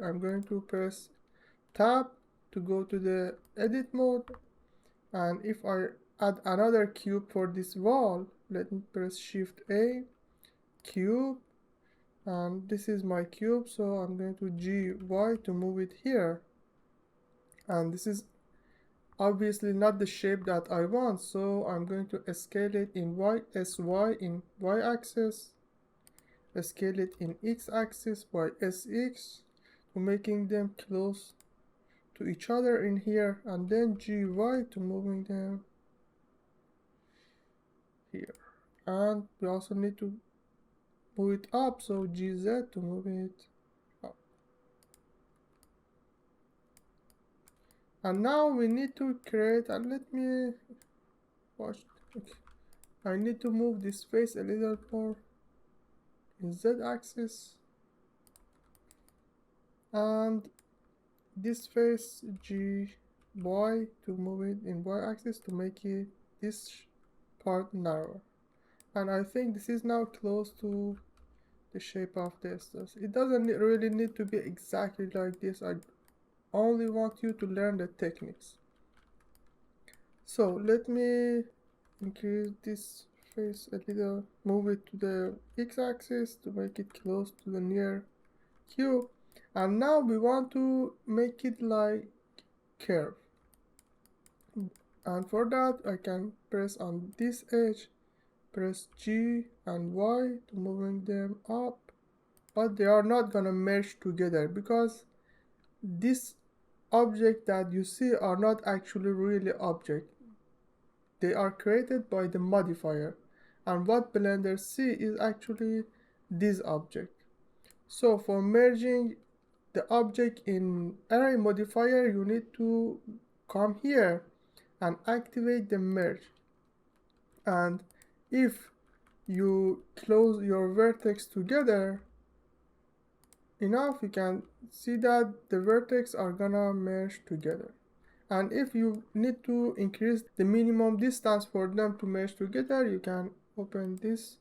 I'm going to press tab to go to the edit mode, and if I add another cube for this wall, let me press shift A, cube, and this is my cube, so I'm going to GY to move it here, and this is obviously not the shape that I want, so I'm going to scale it in SY in Y axis, scale it in X axis by SX, to making them close to each other in here, and then GY to moving them here. And we also need to move it up, so GZ to move it up. And now we need to create, and let me watch. Okay. I need to move this face a little more in Z axis, and this face GY to move it in Y axis to make it this part narrower. And I think this is now close to the shape of the stairs. It doesn't really need to be exactly like this. I only want you to learn the techniques. So let me increase this face a little, move it to the x-axis to make it close to the near cube, and now we want to make it like curve, and for that I can press on this edge, press G and Y to moving them up, but they are not gonna merge together because this object that you see are not actually really object. They are created by the modifier, and what Blender see is actually this object. So for merging the object in array modifier, you need to come here and activate the merge. And if you close your vertex together enough, you can see that the vertex are gonna merge together. And if you need to increase the minimum distance for them to merge together, you can open this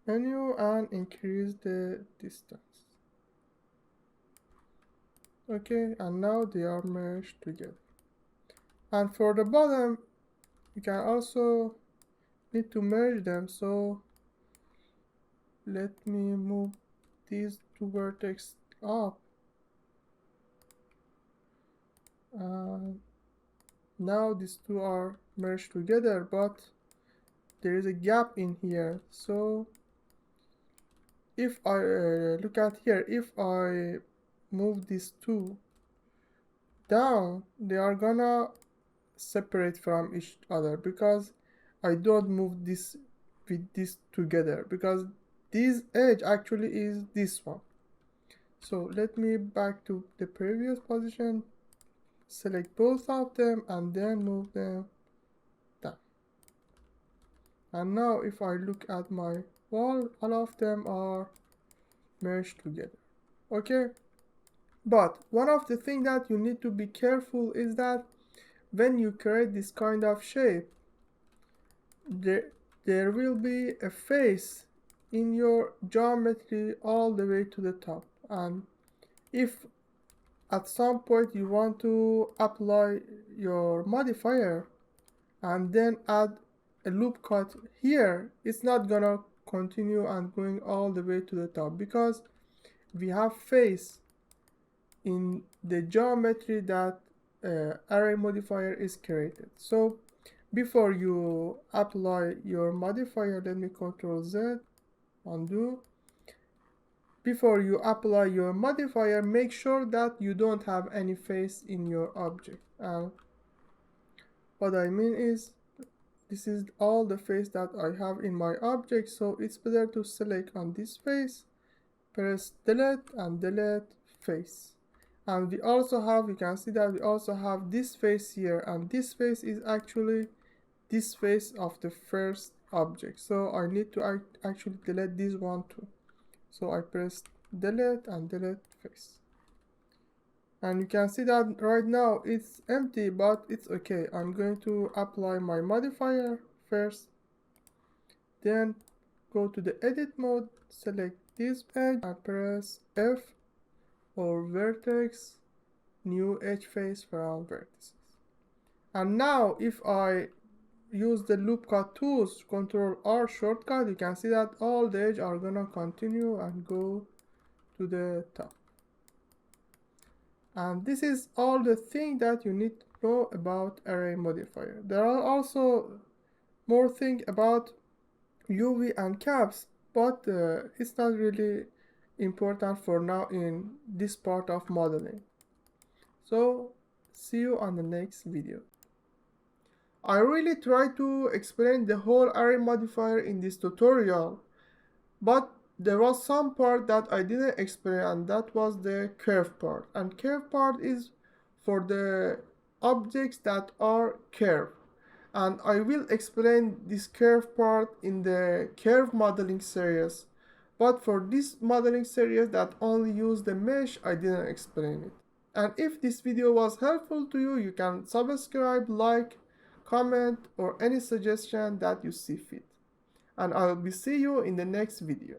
menu and increase the distance. Okay, and now they are merged together. And for the bottom, you can also need to merge them, so let me move these two vertex up, and now these two are merged together, but there is a gap in here. So if I look at here, if I move these two down, they are gonna separate from each other because I don't move this with this together, because this edge actually is this one. So let me back to the previous position, select both of them and then move them down. And now if I look at my wall, all of them are merged together. Okay, but one of the things that you need to be careful is that when you create this kind of shape, there will be a face in your geometry all the way to the top. And if at some point you want to apply your modifier and then add a loop cut here, it's not gonna continue and going all the way to the top because we have face in the geometry that array modifier is created. So before you apply your modifier, let me Ctrl Z, undo. Before you apply your modifier, make sure that you don't have any face in your object. And what I mean is, this is all the face that I have in my object, so it's better to select on this face, press delete and delete face. And we also have, you can see that we also have this face here, and this face is actually this face of the first object, so I need to actually delete this one too. So I press delete and delete face, and you can see that right now it's empty, but it's okay. I'm going to apply my modifier first, then go to the edit mode, select this edge and press F or vertex, new edge face from vertices. And now if I use the loop cut tools, Control R shortcut, you can see that all the edges are gonna continue and go to the top. And this is all the thing that you need to know about array modifier. There are also more things about UV and caps, but it's not really important for now in this part of modeling. So see you on the next video. I really tried to explain the whole array modifier in this tutorial, but there was some part that I didn't explain, and that was the curve part. And curve part is for the objects that are curved. And I will explain this curve part in the curve modeling series. But for this modeling series that only use the mesh, I didn't explain it. And if this video was helpful to you, you can subscribe, like, comment, or any suggestion that you see fit. And I will see you in the next video.